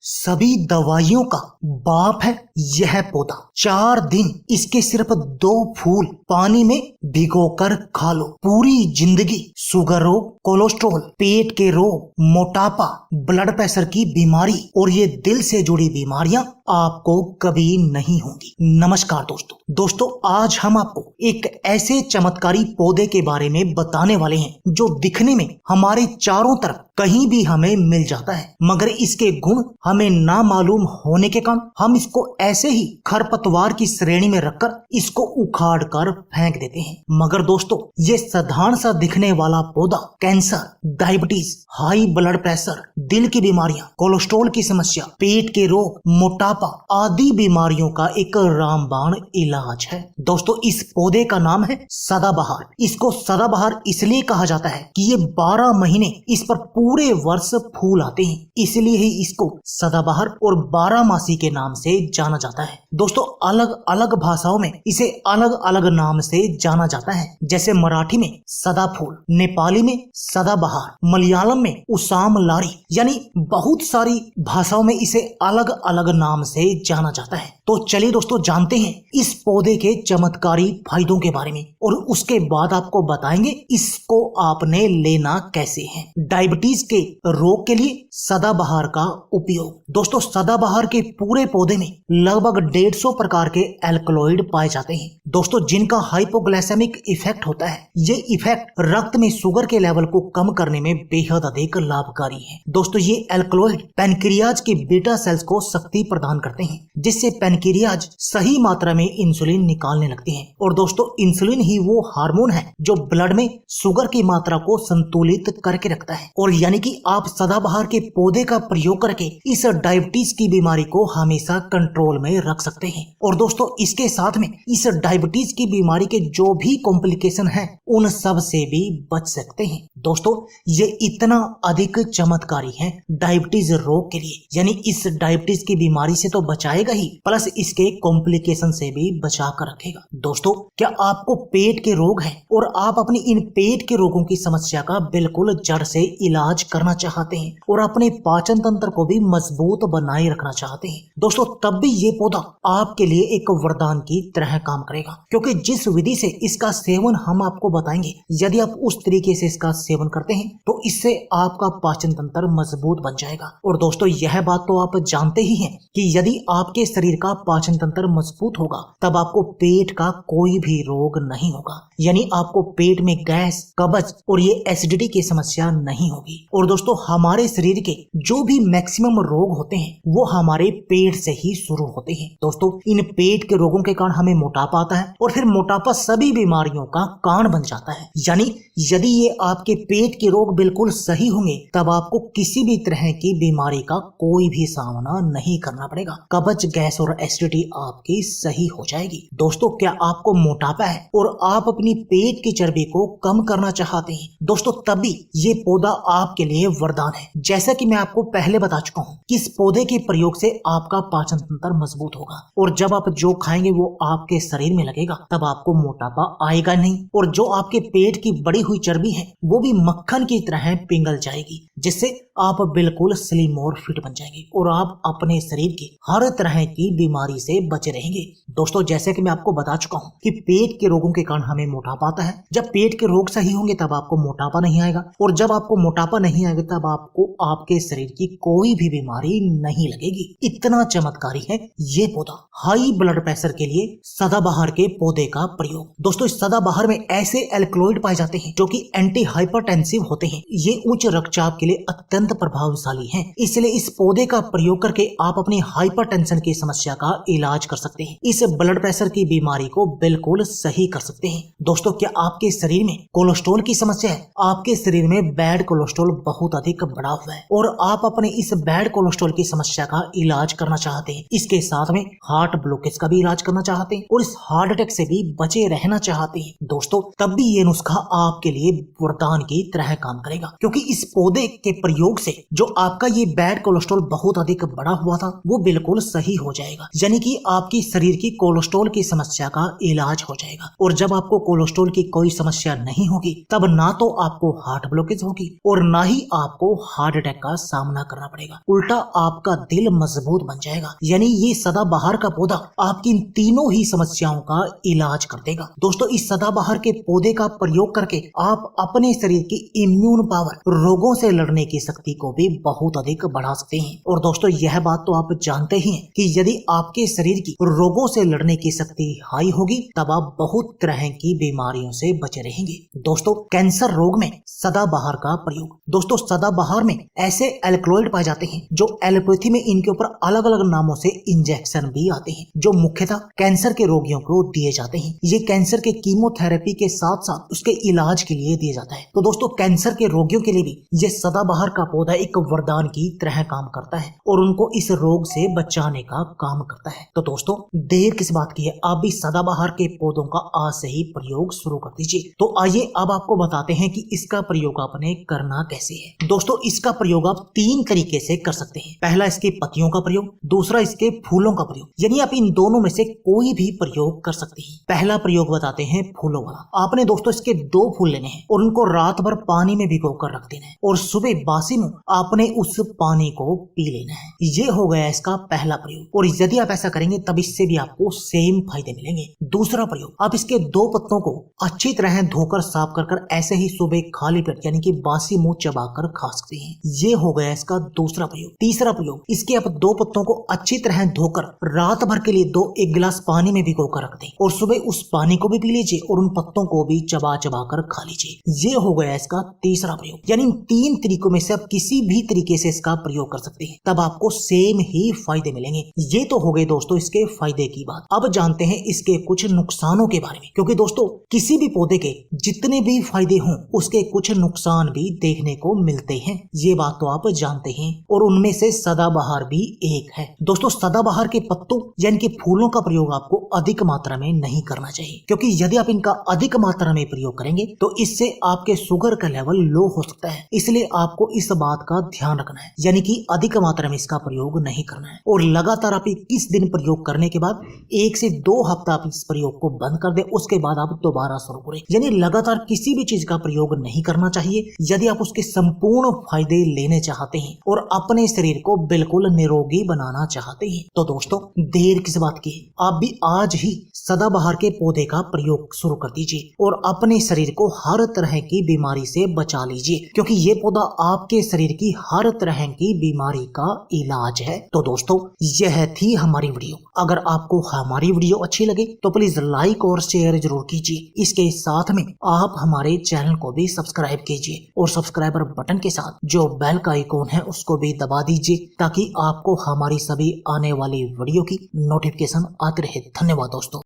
सभी दवाइयों का बाप है यह पौधा। 4 दिन इसके सिर्फ 2 फूल पानी में भिगोकर खा लो, पूरी जिंदगी शुगर रोग, कोलेस्ट्रॉल, पेट के रोग, मोटापा, ब्लड प्रेशर की बीमारी और ये दिल से जुड़ी बीमारियां आपको कभी नहीं होंगी। नमस्कार दोस्तों, आज हम आपको एक ऐसे चमत्कारी पौधे के बारे में बताने वाले हैं जो दिखने में हमारे चारों तरफ कहीं भी हमें मिल जाता है, मगर इसके गुण हमें ना मालूम होने के कारण हम इसको ऐसे ही खरपतवार की श्रेणी में रखकर इसको उखाड़ कर फेंक देते हैं। मगर दोस्तों, ये साधारण सा दिखने वाला पौधा cancer, diabetes, high blood pressure, दिल की बीमारियां, कोलेस्ट्रॉल की समस्या, पेट के रोग, मोटापा आदि बीमारियों का एक रामबाण इलाज है। दोस्तों, इस पौधे का नाम है सदाबहार। इसको सदाबहार इसलिए कहा जाता है कि ये 12 महीने इस पर पूरे वर्ष फूल आते हैं, इसलिए ही इसको सदाबहार और 12मासी के नाम से जाना जाता है। दोस्तों, अलग अलग भाषाओं में इसे अलग अलग नाम से जाना जाता है, जैसे मराठी में सदाफूल, नेपाली में सदाबहार, मलयालम में उसाम लारी, यानी बहुत सारी भाषाओं में इसे अलग अलग नाम से जाना जाता है। तो चलिए दोस्तों, जानते हैं इस पौधे के चमत्कारी फायदों के बारे में और उसके बाद आपको बताएंगे इसको आपने लेना कैसे है। डायबिटीज के रोग के लिए सदाबहार का उपयोग। दोस्तों, सदाबहार के पूरे पौधे में लगभग 150 प्रकार के एल्कलॉइड पाए जाते हैं। दोस्तों, जिनका हाइपोग्लाइसेमिक इफेक्ट होता है, ये इफेक्ट रक्त में शुगर के लेवल को कम करने में बेहद अधिक लाभकारी है। दोस्तों, ये एल्कलॉइड पैनक्रियाज के बीटा सेल्स को शक्ति प्रदान करते हैं, जिससे पैनक्रियाज सही मात्रा में इंसुलिन निकालने लगते हैं। और दोस्तों, इंसुलिन ही वो हार्मोन है जो ब्लड में शुगर की मात्रा को संतुलित करके रखता है। और यानी कि आप सदाबहार के पौधे का प्रयोग करके इस डायबिटीज की बीमारी को हमेशा कंट्रोल में रख सकते हैं। और दोस्तों, इसके साथ में इस डायबिटीज की बीमारी के जो भी कॉम्प्लिकेशन है उन सब से भी बच सकते हैं। दोस्तों, ये इतना अधिक चमत्कारी है डायबिटीज रोग के लिए, यानी इस डायबिटीज की बीमारी से तो बचाएगा ही, प्लस इसके कॉम्प्लिकेशन से भी बचा कर रखेगा। दोस्तों, क्या आपको पेट के रोग है और आप अपनी इन पेट के रोगों की समस्या का बिल्कुल जड़ से इलाज करना चाहते हैं और अपने पाचन तंत्र को भी मजबूत बनाए रखना चाहते हैं, दोस्तों, तब भी ये पौधा आपके लिए एक वरदान की तरह काम करेगा। क्योंकि जिस विधि से इसका सेवन हम आपको बताएंगे, यदि आप उस तरीके से इसका सेवन करते हैं तो इससे आपका पाचन तंत्र मजबूत बन जाएगा। और दोस्तों, यह बात तो आप जानते ही हैं कि यदि आपके शरीर का पाचन तंत्र मजबूत होगा तब आपको पेट का कोई भी रोग नहीं होगा, यानी आपको पेट में गैस, कब्ज और ये एसिडिटी की समस्या नहीं होगी। और दोस्तों, हमारे शरीर के जो भी मैक्सिमम रोग होते हैं वो हमारे पेट से ही शुरू होते हैं। दोस्तों, इन पेट के रोगों के कारण हमें मोटापा आता है और फिर मोटापा सभी बीमारियों का कारण बन जाता है। यानी यदि ये आपके पेट के रोग बिल्कुल सही होंगे तब आपको किसी भी तरह की बीमारी का कोई भी सामना नहीं करना पड़ेगा। कब्ज, गैस और एसिडिटी आपकी सही हो जाएगी। दोस्तों, क्या आपको मोटापा है और आप अपनी पेट की चर्बी को कम करना चाहते हैं, दोस्तों, तभी ये पौधा आपके लिए वरदान है। जैसा कि मैं आपको पहले बता चुका हूँ कि इस पौधे के प्रयोग से आपका पाचन तंत्र मजबूत होगा और जब आप जो खाएंगे वो आपके शरीर में लगेगा तब आपको मोटापा आएगा नहीं, और जो आपके पेट की बढ़ी हुई चर्बी है वो भी मक्खन की तरह पिघल जाएगी, जिससे आप बिल्कुल स्लिम और फिट बन जाएंगे और आप अपने शरीर की हर तरह की बीमारी से बचे रहेंगे। दोस्तों, जैसे कि मैं आपको बता चुका हूँ कि पेट के रोगों के कारण हमें मोटापा आता है। जब पेट के रोग सही होंगे तब आपको मोटापा नहीं आएगा, और जब आपको मोटापा नहीं आएगा तब आपको आपके शरीर की कोई भी बीमारी नहीं लगेगी। इतना चमत्कारी है ये पौधा। हाई ब्लड प्रेशर के लिए सदाबहार के पौधे का प्रयोग। दोस्तों, इस सदाबहार में ऐसे एल्कलॉइड पाए जाते हैं जो कि एंटी हाइपरटेंसिव होते हैं। ये उच्च रक्तचाप के लिए अत्यंत प्रभावशाली हैं। इसलिए इस पौधे का प्रयोग करके आप अपनी हाइपरटेंशन की समस्या का इलाज कर सकते हैं। इस ब्लड प्रेशर की बीमारी को बिल्कुल सही कर सकते हैं। दोस्तों, क्या आपके शरीर में कोलेस्ट्रॉल की समस्या है? आपके शरीर में बैड कोलेस्ट्रॉल बहुत अधिक बढ़ा हुआ है और आप अपने इस बैड कोलेस्ट्रॉल की समस्या का इलाज करना चाहते हैं। इसके साथ में हार्ट ब्लॉकेज का भी इलाज करना चाहते हैं और इस हार्ट अटैक से भी बचे रहना चाहते हैं, दोस्तों, तब भी ये नुस्खा आपके लिए वरदान की तरह काम करेगा, क्योंकि इस पौधे के प्रयोग से जो आपका ये बैड कोलेस्ट्रॉल बहुत अधिक बढ़ा हुआ था वो बिल्कुल सही हो जाएगा, यानी कि आपकी शरीर की कोलेस्ट्रॉल की समस्या का इलाज हो जाएगा। और जब आपको कोलेस्ट्रॉल की कोई समस्या नहीं होगी तब ना तो आपको हार्ट ब्लॉकेज होगी और ना ही आपको हार्ट अटैक का सामना करना पड़ेगा, उल्टा आपका दिल मजबूत बन जाएगा। यानी ये सदाबहार का पौधा आपकी इन तीनों ही समस्याओं का इलाज कर देगा। दोस्तों, इस सदाबहार के पौधे का प्रयोग करके आप अपने शरीर की इम्यून पावर, रोगों से लड़ने की शक्ति को भी बहुत अधिक बढ़ा सकते हैं। और दोस्तों, यह बात तो आप जानते ही हैं कि यदि आपके शरीर की रोगों से लड़ने की शक्ति हाई होगी तब आप बहुत तरह की बीमारियों से बचे रहेंगे। दोस्तों, कैंसर रोग में सदाबहार का प्रयोग। दोस्तों, सदाबहार में ऐसे एल्कलॉइड पाए जाते हैं जो एलोपैथी में इनके ऊपर अलग अलग नामों से इंजेक्शन भी आते हैं, जो मुख्यतः कैंसर के रोगियों को दिए जाते हैं। ये कैंसर के कीमोथेरेपी के साथ साथ उसके इलाज के लिए दिया जाता है। तो दोस्तों, कैंसर के रोगियों के लिए भी ये सदाबहार का पौधा एक वरदान की तरह काम करता है और उनको इस रोग से बचाने का काम करता है। तो दोस्तों, देर किस बात की है, आप भी सदाबहार के पौधों का आज से ही प्रयोग शुरू कर दीजिए। तो आइए अब आपको बताते हैं कि इसका प्रयोग आपने करना कैसे है। दोस्तों, इसका प्रयोग आप 3 तरीके से कर सकते हैं। पहला, इसके पत्तियों का प्रयोग, दूसरा इसके फूलों का प्रयोग, यानी आप इन दोनों में से कोई भी प्रयोग कर सकते हैं। पहला प्रयोग बताते हैं फूलों वाला। आपने दोस्तों इसके 2 फूल लेने हैं और उनको रात भर पानी में भिगो कर रख देना है और सुबह बासी मुंह आपने उस पानी को पी लेना है। ये हो गया इसका पहला प्रयोग, और यदि आप ऐसा करेंगे तब इससे भी आपको सेम फायदे मिलेंगे। दूसरा प्रयोग, आप इसके 2 पत्तों को अच्छी तरह धोकर साफ कर ऐसे ही सुबह खाली पेट यानी कि बासी मुंह चबाकर खा सकते हैं। ये हो गया इसका दूसरा प्रयोग। तीसरा प्रयोग, इसके आप 2 पत्तों को अच्छी तरह धोकर रात भर के लिए 1 गिलास पानी में भिगो कर रख दें और सुबह उस पानी को भी पी लीजिए और उन पत्तों को भी चबा कर खा लीजिए। ये हो गया इसका तीसरा प्रयोग। यानी इन 3 तरीकों में से आप किसी भी तरीके से इसका प्रयोग कर सकते हैं, तब आपको सेम ही फायदे मिलेंगे। ये तो हो गए दोस्तों इसके फायदे की बात। अब जानते हैं इसके कुछ नुकसानों के बारे में, क्योंकि दोस्तों किसी भी पौधे के जितने भी फायदे हों उसके कुछ नुकसान भी देखने को मिलते हैं। ये बात तो आप जानते हैं, और उनमें से सदाबहार भी एक है। दोस्तों, सदाबहार के पत्तों यानी कि फूलों का प्रयोग आपको अधिक मात्रा में नहीं करना चाहिए, क्योंकि यदि आप इनका अधिक मात्रा में प्रयोग करेंगे तो इससे आपके शुगर का लेवल लो हो सकता है। इसलिए आपको इस बात का ध्यान रखना है, यानी कि अधिक मात्रा में इसका प्रयोग नहीं करना है। और लगातार आप 21 दिन प्रयोग करने के बाद 1 से 2 हफ्ता आप इस प्रयोग को बंद कर दे, उसके बाद आप दोबारा शुरू करें। यानी लगातार किसी भी चीज का प्रयोग नहीं करना चाहिए यदि आप उसके संपूर्ण फायदे लेने चाहते हैं और अपने शरीर को बिल्कुल निरोगी बनाना चाहते हैं। तो दोस्तों, देर किस बात की है, आप भी आज ही सदाबहार के पौधे का प्रयोग शुरू कर दीजिए और अपने शरीर को हर तरह की बीमारी से बचा लीजिए, क्योंकि ये पौधा आपके शरीर की हर तरह की बीमारी का इलाज है। तो दोस्तों, यह थी हमारी वीडियो। अगर आपको हमारी वीडियो अच्छी लगे तो प्लीज लाइक और शेयर जरूर कीजिए। इसके साथ में आप हमारे चैनल को भी सब्सक्राइब कीजिए और सब्सक्राइबर बटन के साथ जो बेल का आइकॉन है उसको भी दबा दीजिए, ताकि आपको हमारी सभी आने वाली वीडियो की नोटिफिकेशन आती रहे। धन्यवाद दोस्तों।